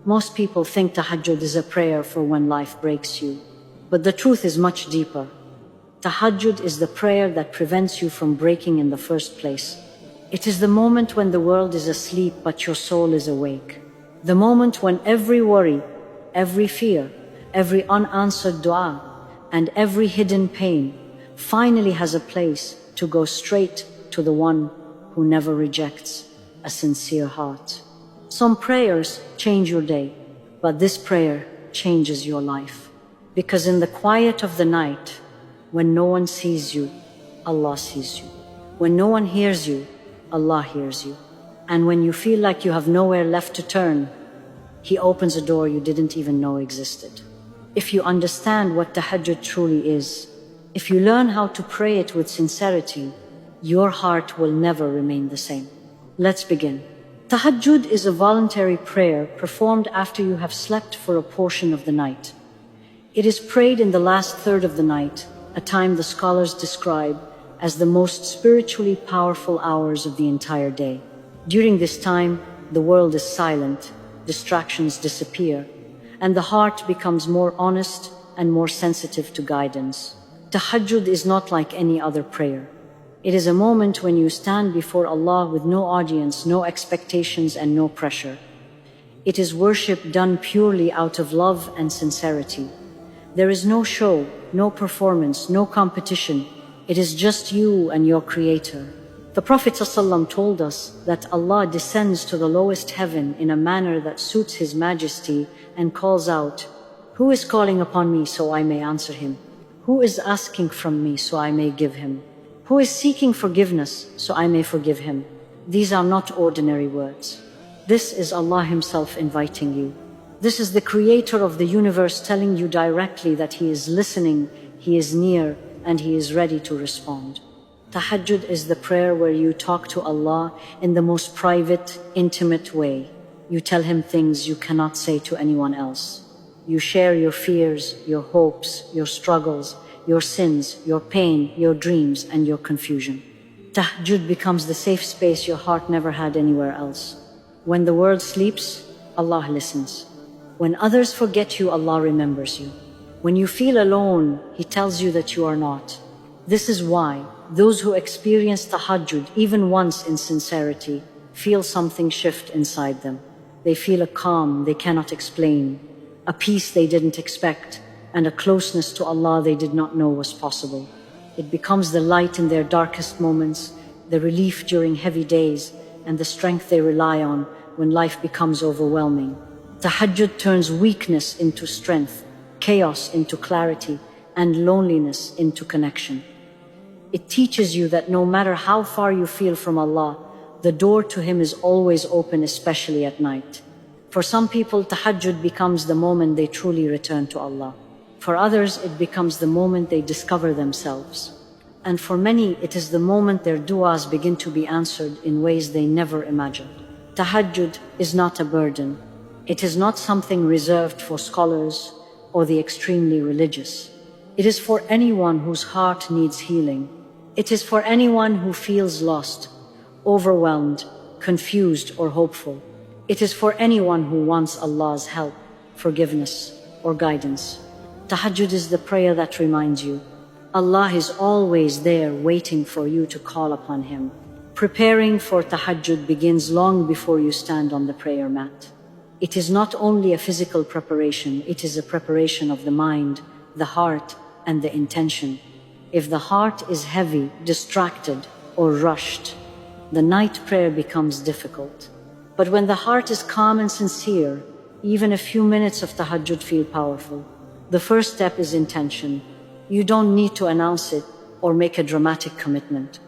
Most people think tahajjud is a prayer for when life breaks you. But the truth is much deeper. Tahajjud is the prayer that prevents you from breaking in the first place. It is the moment when the world is asleep but your soul is awake. The moment when every worry, every fear, every unanswered du'a, and every hidden pain finally has a place to go straight to the one who never rejects a sincere heart. Some prayers change your day, but this prayer changes your life. Because in the quiet of the night, when no one sees you, Allah sees you. When no one hears you, Allah hears you. And when you feel like you have nowhere left to turn, He opens a door you didn't even know existed. If you understand what tahajjud truly is, if you learn how to pray it with sincerity, your heart will never remain the same. Let's begin. Tahajjud is a voluntary prayer performed after you have slept for a portion of the night. It is prayed in the last third of the night, a time the scholars describe as the most spiritually powerful hours of the entire day. During this time, the world is silent, distractions disappear, and the heart becomes more honest and more sensitive to guidance. Tahajjud is not like any other prayer. It is a moment when you stand before Allah with no audience, no expectations, and no pressure. It is worship done purely out of love and sincerity. There is no show, no performance, no competition. It is just you and your Creator. The Prophet ﷺ told us that Allah descends to the lowest heaven in a manner that suits His Majesty and calls out, "Who is calling upon me so I may answer him? Who is asking from me so I may give him? Who is seeking forgiveness so I may forgive him?" These are not ordinary words. This is Allah Himself inviting you. This is the Creator of the universe telling you directly that He is listening, He is near, and He is ready to respond. Tahajjud is the prayer where you talk to Allah in the most private, intimate way. You tell Him things you cannot say to anyone else. You share your fears, your hopes, your struggles, your sins, your pain, your dreams, and your confusion. Tahajjud becomes the safe space your heart never had anywhere else. When the world sleeps, Allah listens. When others forget you, Allah remembers you. When you feel alone, He tells you that you are not. This is why those who experience tahajjud even once in sincerity feel something shift inside them. They feel a calm they cannot explain, a peace they didn't expect, and a closeness to Allah they did not know was possible. It becomes the light in their darkest moments, the relief during heavy days, and the strength they rely on when life becomes overwhelming. Tahajjud turns weakness into strength, chaos into clarity, and loneliness into connection. It teaches you that no matter how far you feel from Allah, the door to Him is always open, especially at night. For some people, tahajjud becomes the moment they truly return to Allah. For others, it becomes the moment they discover themselves. And for many, it is the moment their du'as begin to be answered in ways they never imagined. Tahajjud is not a burden. It is not something reserved for scholars or the extremely religious. It is for anyone whose heart needs healing. It is for anyone who feels lost, overwhelmed, confused, or hopeful. It is for anyone who wants Allah's help, forgiveness, or guidance. Tahajjud is the prayer that reminds you, Allah is always there waiting for you to call upon Him. Preparing for tahajjud begins long before you stand on the prayer mat. It is not only a physical preparation, it is a preparation of the mind, the heart, and the intention. If the heart is heavy, distracted, or rushed, the night prayer becomes difficult. But when the heart is calm and sincere, even a few minutes of tahajjud feel powerful. The first step is intention. You don't need to announce it or make a dramatic commitment.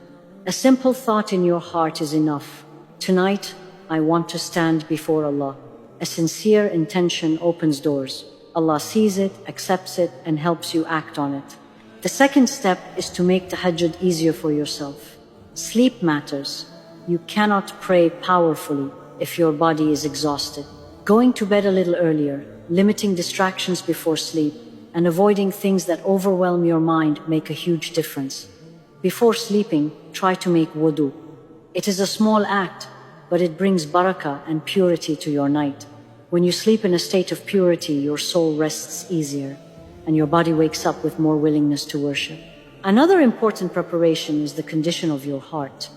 A simple thought in your heart is enough. Tonight, I want to stand before Allah. A sincere intention opens doors. Allah sees it, accepts it, and helps you act on it. The second step is to make tahajjud easier for yourself. Sleep matters. You cannot pray powerfully if your body is exhausted. Going to bed a little earlier, limiting distractions before sleep, and avoiding things that overwhelm your mind make a huge difference. Before sleeping, try to make wudu. It is a small act, but it brings barakah and purity to your night. When you sleep in a state of purity, your soul rests easier, and your body wakes up with more willingness to worship. Another important preparation is the condition of your heart.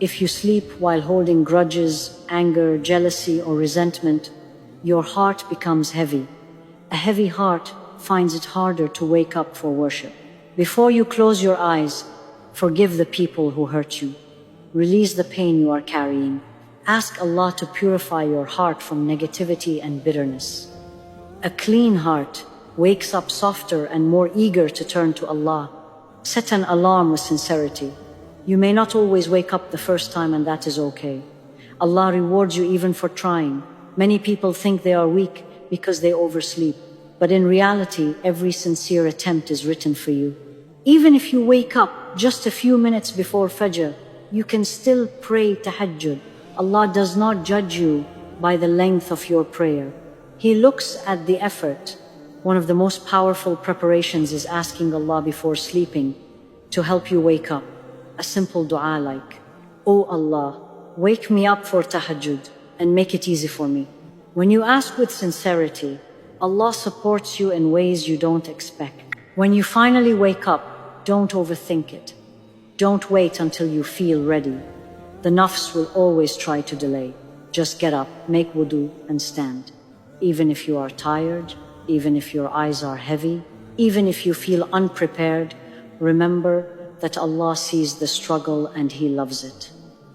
If you sleep while holding grudges, anger, jealousy, or resentment, your heart becomes heavy. A heavy heart finds it harder to wake up for worship. Before you close your eyes, forgive the people who hurt you. Release the pain you are carrying. Ask Allah to purify your heart from negativity and bitterness. A clean heart wakes up softer and more eager to turn to Allah. Set an alarm with sincerity. You may not always wake up the first time, and that is okay. Allah rewards you even for trying. Many people think they are weak because they oversleep, but in reality, every sincere attempt is written for you. Even if you wake up just a few minutes before Fajr, you can still pray Tahajjud. Allah does not judge you by the length of your prayer. He looks at the effort. One of the most powerful preparations is asking Allah before sleeping to help you wake up. A simple du'a like, "Oh Allah, wake me up for Tahajjud and make it easy for me." When you ask with sincerity, Allah supports you in ways you don't expect. When you finally wake up, don't overthink it. Don't wait until you feel ready. The nafs will always try to delay. Just get up, make wudu, and stand. Even if you are tired, even if your eyes are heavy, even if you feel unprepared, remember that Allah sees the struggle and He loves it.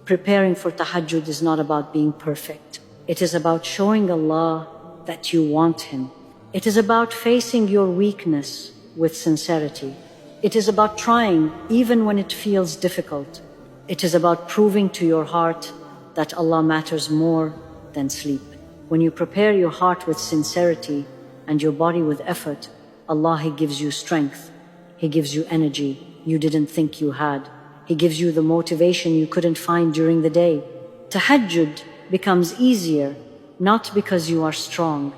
Preparing for Tahajjud is not about being perfect. It is about showing Allah that you want Him. It is about facing your weakness with sincerity. It is about trying even when it feels difficult. It is about proving to your heart that Allah matters more than sleep. When you prepare your heart with sincerity and your body with effort, Allah, He gives you strength. He gives you energy you didn't think you had. He gives you the motivation you couldn't find during the day. Tahajjud becomes easier, not because you are strong,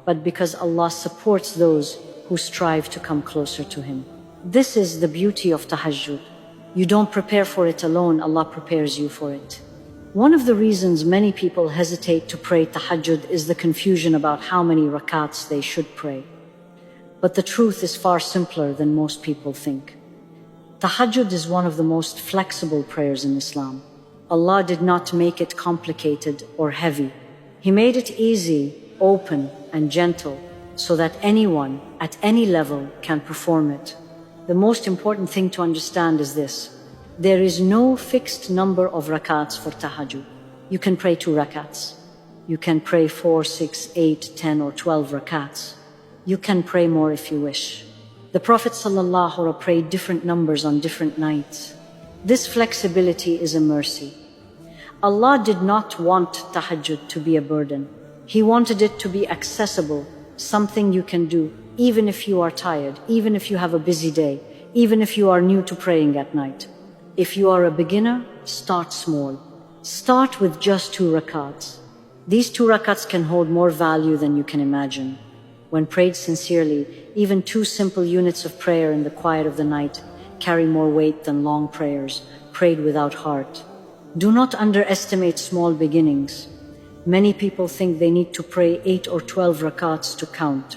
but because Allah supports those who strive to come closer to Him. This is the beauty of Tahajjud. You don't prepare for it alone, Allah prepares you for it. One of the reasons many people hesitate to pray Tahajjud is the confusion about how many rakats they should pray. But the truth is far simpler than most people think. Tahajjud is one of the most flexible prayers in Islam. Allah did not make it complicated or heavy. He made it easy, open, and gentle so that anyone at any level can perform it. The most important thing to understand is this: there is no fixed number of rakats for Tahajjud. You can pray 2 rakats. You can pray 4, 6, 8, 10, or 12 rakats. You can pray more if you wish. The Prophet ﷺ prayed different numbers on different nights. This flexibility is a mercy. Allah did not want Tahajjud to be a burden. He wanted it to be accessible, something you can do, even if you are tired, even if you have a busy day, even if you are new to praying at night. If you are a beginner, start small. Start with just 2 rakats. These 2 rakats can hold more value than you can imagine. When prayed sincerely, even 2 simple units of prayer in the quiet of the night carry more weight than long prayers prayed without heart. Do not underestimate small beginnings. Many people think they need to pray 8 or 12 rakats to count.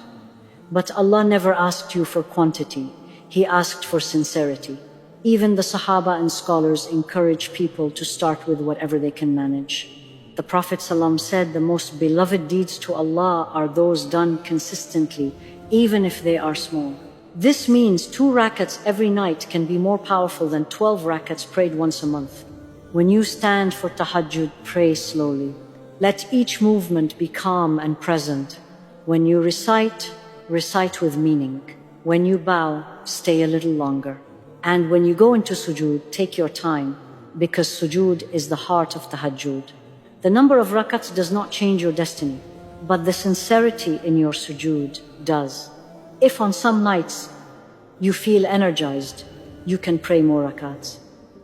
But Allah never asked you for quantity. He asked for sincerity. Even the Sahaba and scholars encourage people to start with whatever they can manage. The Prophet ﷺ said the most beloved deeds to Allah are those done consistently, even if they are small. This means 2 rakats every night can be more powerful than 12 rakats prayed once a month. When you stand for Tahajjud, pray slowly. Let each movement be calm and present. When you recite, recite with meaning. When you bow, stay a little longer. And when you go into sujood, take your time, because sujood is the heart of Tahajjud. The number of rakats does not change your destiny, but the sincerity in your sujood does. If on some nights you feel energized, you can pray more rakats.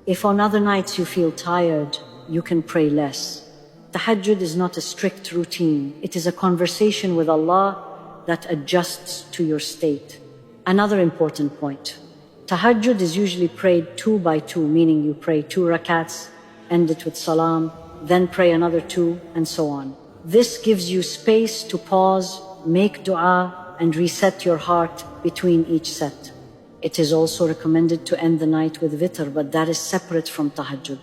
If on other nights you feel tired, you can pray less. Tahajjud is not a strict routine. It is a conversation with Allah that adjusts to your state. Another important point: Tahajjud is usually prayed 2 by 2, meaning you pray 2 rakats, end it with salam, then pray another 2, and so on. This gives you space to pause, make du'a, and reset your heart between each set. It is also recommended to end the night with witr, but that is separate from tahajjud.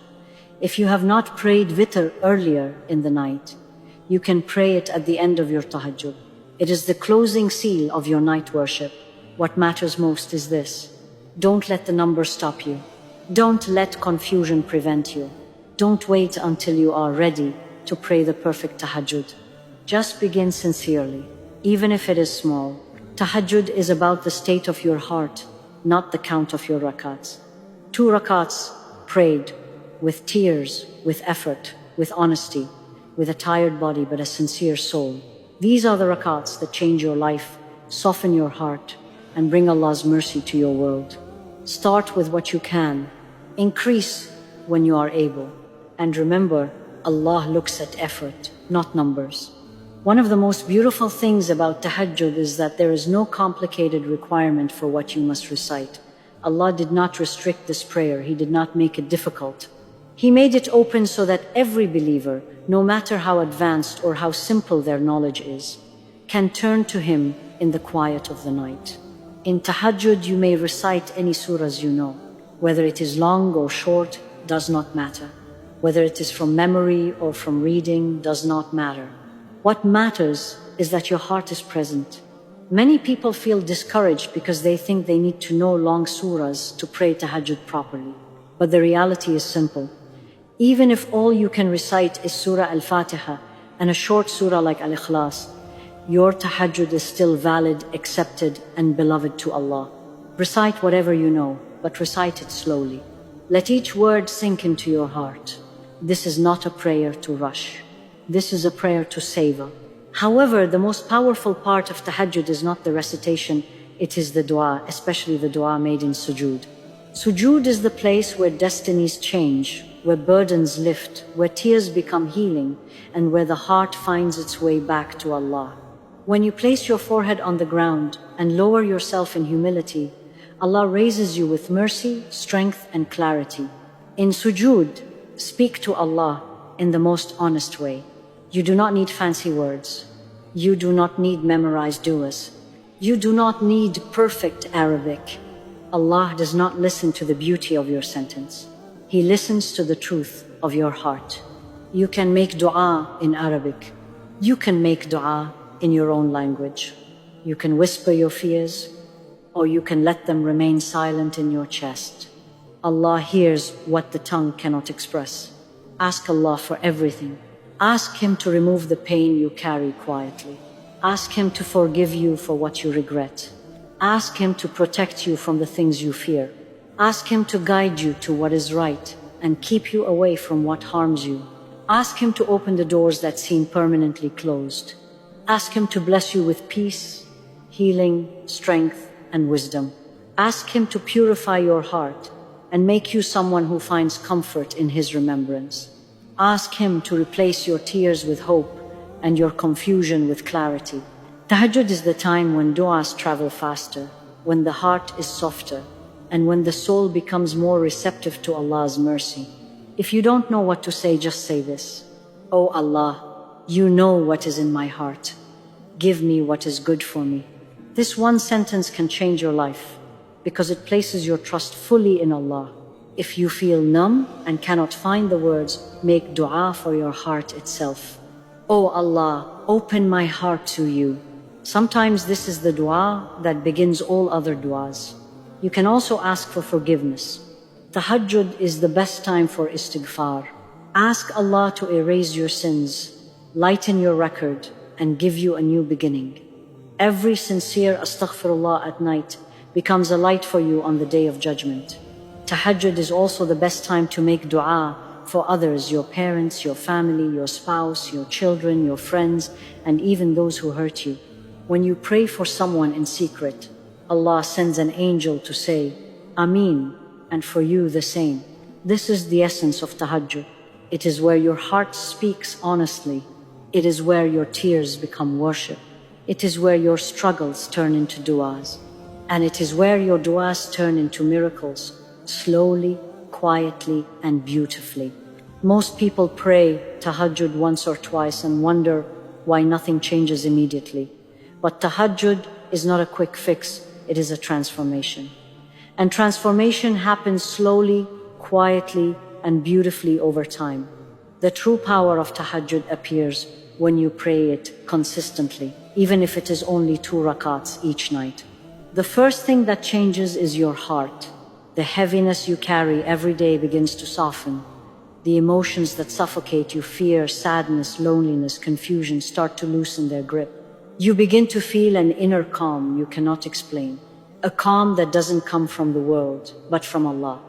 If you have not prayed witr earlier in the night, you can pray it at the end of your tahajjud. It is the closing seal of your night worship. What matters most is this: don't let the number stop you. Don't let confusion prevent you. Don't wait until you are ready to pray the perfect tahajjud. Just begin sincerely, even if it is small. Tahajjud is about the state of your heart, not the count of your rakats. 2 rakats prayed with tears, with effort, with honesty, with a tired body but a sincere soul. These are the rakats that change your life, soften your heart, and bring Allah's mercy to your world. Start with what you can. Increase when you are able. And remember, Allah looks at effort, not numbers. One of the most beautiful things about tahajjud is that there is no complicated requirement for what you must recite. Allah did not restrict this prayer. He did not make it difficult. He made it open so that every believer, no matter how advanced or how simple their knowledge is, can turn to Him in the quiet of the night. In tahajjud, you may recite any surahs you know. Whether it is long or short does not matter. Whether it is from memory or from reading does not matter. What matters is that your heart is present. Many people feel discouraged because they think they need to know long surahs to pray tahajjud properly. But the reality is simple. Even if all you can recite is Surah Al-Fatiha and a short surah like Al-Ikhlas, your tahajjud is still valid, accepted, and beloved to Allah. Recite whatever you know, but recite it slowly. Let each word sink into your heart. This is not a prayer to rush. This is a prayer to savor. However, the most powerful part of tahajjud is not the recitation, it is the du'a, especially the du'a made in sujood. Sujood is the place where destinies change, where burdens lift, where tears become healing, and where the heart finds its way back to Allah. When you place your forehead on the ground and lower yourself in humility, Allah raises you with mercy, strength, and clarity. In sujood, speak to Allah in the most honest way. You do not need fancy words. You do not need memorized du'as. You do not need perfect Arabic. Allah does not listen to the beauty of your sentence. He listens to the truth of your heart. You can make du'a in Arabic. You can make du'a in your own language. You can whisper your fears, or you can let them remain silent in your chest. Allah hears what the tongue cannot express. Ask Allah for everything. Ask Him to remove the pain you carry quietly. Ask Him to forgive you for what you regret. Ask Him to protect you from the things you fear. Ask Him to guide you to what is right and keep you away from what harms you. Ask Him to open the doors that seem permanently closed. Ask Him to bless you with peace, healing, strength, and wisdom. Ask Him to purify your heart and make you someone who finds comfort in His remembrance. Ask Him to replace your tears with hope and your confusion with clarity. Tahajjud is the time when du'as travel faster, when the heart is softer, and when the soul becomes more receptive to Allah's mercy. If you don't know what to say, just say this: Oh Allah, you know what is in my heart. Give me what is good for me. This one sentence can change your life because it places your trust fully in Allah. If you feel numb and cannot find the words, make du'a for your heart itself. Oh Allah, open my heart to you. Sometimes this is the du'a that begins all other du'as. You can also ask for forgiveness. Tahajjud is the best time for istighfar. Ask Allah to erase your sins, lighten your record, and give you a new beginning. Every sincere astaghfirullah at night becomes a light for you on the day of judgment. Tahajjud is also the best time to make du'a for others, your parents, your family, your spouse, your children, your friends, and even those who hurt you. When you pray for someone in secret, Allah sends an angel to say, Ameen, and for you the same. This is the essence of tahajjud. It is where your heart speaks honestly. It is where your tears become worship. It is where your struggles turn into du'as. And it is where your du'as turn into miracles, slowly, quietly, and beautifully. Most people pray tahajjud once or twice and wonder why nothing changes immediately. But tahajjud is not a quick fix, it is a transformation. And transformation happens slowly, quietly, and beautifully over time. The true power of tahajjud appears when you pray it consistently, even if it is only 2 rakats each night. The first thing that changes is your heart. The heaviness you carry every day begins to soften. The emotions that suffocate you, fear, sadness, loneliness, confusion, start to loosen their grip. You begin to feel an inner calm you cannot explain. A calm that doesn't come from the world, but from Allah.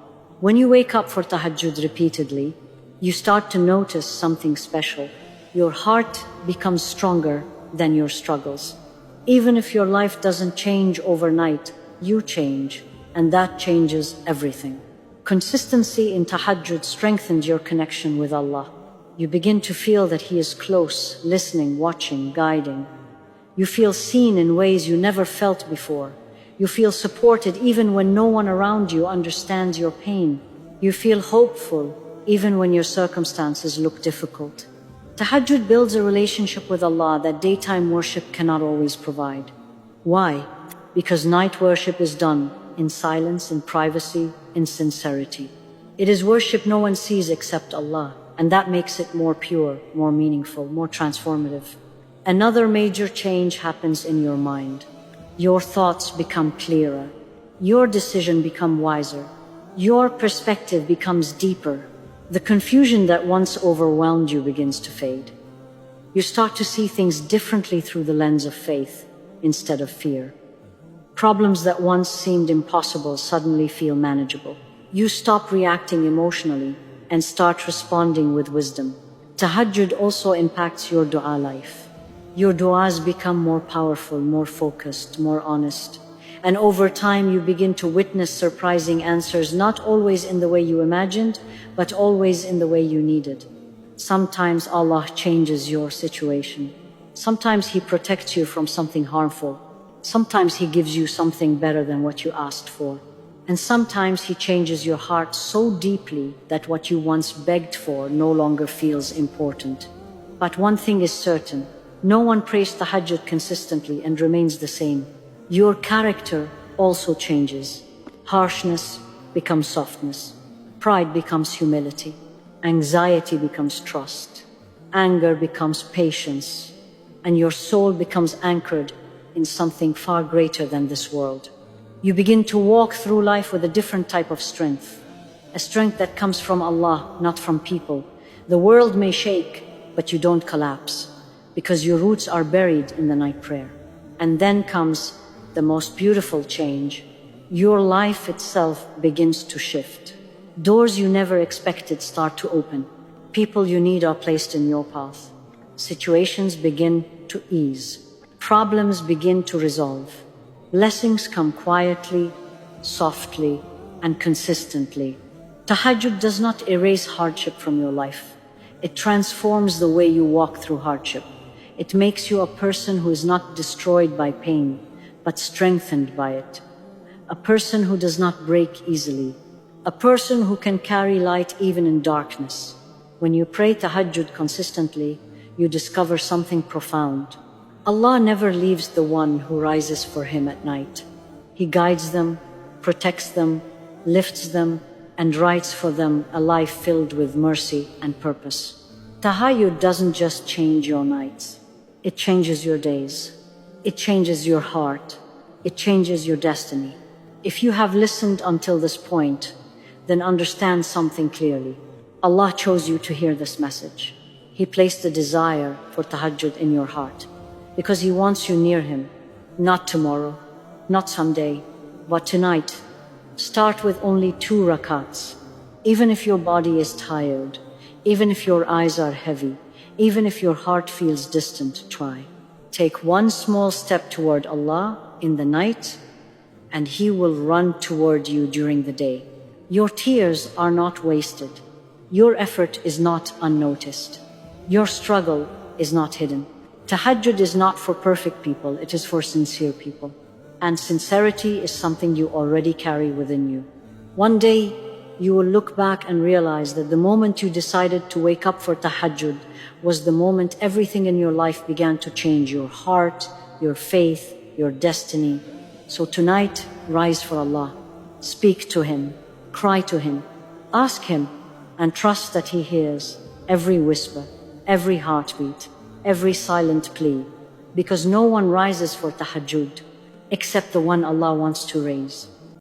When you wake up for tahajjud repeatedly, you start to notice something special. Your heart becomes stronger than your struggles. Even if your life doesn't change overnight, you change, and that changes everything. Consistency in tahajjud strengthens your connection with Allah. You begin to feel that He is close, listening, watching, guiding. You feel seen in ways you never felt before. You feel supported even when no one around you understands your pain. You feel hopeful even when your circumstances look difficult. Tahajjud builds a relationship with Allah that daytime worship cannot always provide. Why? Because night worship is done in silence, in privacy, in sincerity. It is worship no one sees except Allah, and that makes it more pure, more meaningful, more transformative. Another major change happens in your mind. Your thoughts become clearer. Your decision becomes wiser. Your perspective becomes deeper. The confusion that once overwhelmed you begins to fade. You start to see things differently through the lens of faith instead of fear. Problems that once seemed impossible suddenly feel manageable. You stop reacting emotionally and start responding with wisdom. Tahajjud also impacts your du'a life. Your du'as become more powerful, more focused, more honest. And over time you begin to witness surprising answers, not always in the way you imagined, but always in the way you needed. Sometimes Allah changes your situation. Sometimes He protects you from something harmful. Sometimes He gives you something better than what you asked for. And sometimes He changes your heart so deeply that what you once begged for no longer feels important. But one thing is certain, no one prays tahajjud consistently and remains the same. Your character also changes. Harshness becomes softness. Pride becomes humility. Anxiety becomes trust. Anger becomes patience. And your soul becomes anchored in something far greater than this world. You begin to walk through life with a different type of strength. A strength that comes from Allah, not from people. The world may shake, but you don't collapse, because your roots are buried in the night prayer. And then comes the most beautiful change. Your life itself begins to shift. Doors you never expected start to open. People you need are placed in your path. Situations begin to ease. Problems begin to resolve. Blessings come quietly, softly, and consistently. Tahajjud does not erase hardship from your life. It transforms the way you walk through hardship. It makes you a person who is not destroyed by pain, but strengthened by it. A person who does not break easily. A person who can carry light even in darkness. When you pray tahajjud consistently, you discover something profound. Allah never leaves the one who rises for Him at night. He guides them, protects them, lifts them, and writes for them a life filled with mercy and purpose. Tahajjud doesn't just change your nights. It changes your days. It changes your heart. It changes your destiny. If you have listened until this point, then understand something clearly. Allah chose you to hear this message. He placed a desire for tahajjud in your heart because He wants you near Him, not tomorrow, not someday, but tonight. Start with only 2 rakats. Even if your body is tired, even if your eyes are heavy, even if your heart feels distant, try. Take one small step toward Allah in the night, and He will run toward you during the day. Your tears are not wasted. Your effort is not unnoticed. Your struggle is not hidden. Tahajjud is not for perfect people, it is for sincere people. And sincerity is something you already carry within you. One day, you will look back and realize that the moment you decided to wake up for tahajjud was the moment everything in your life began to change: your heart, your faith, your destiny. So tonight, rise for Allah. Speak to Him, cry to Him, ask Him, and trust that He hears every whisper, every heartbeat, every silent plea, because no one rises for tahajjud except the one Allah wants to raise.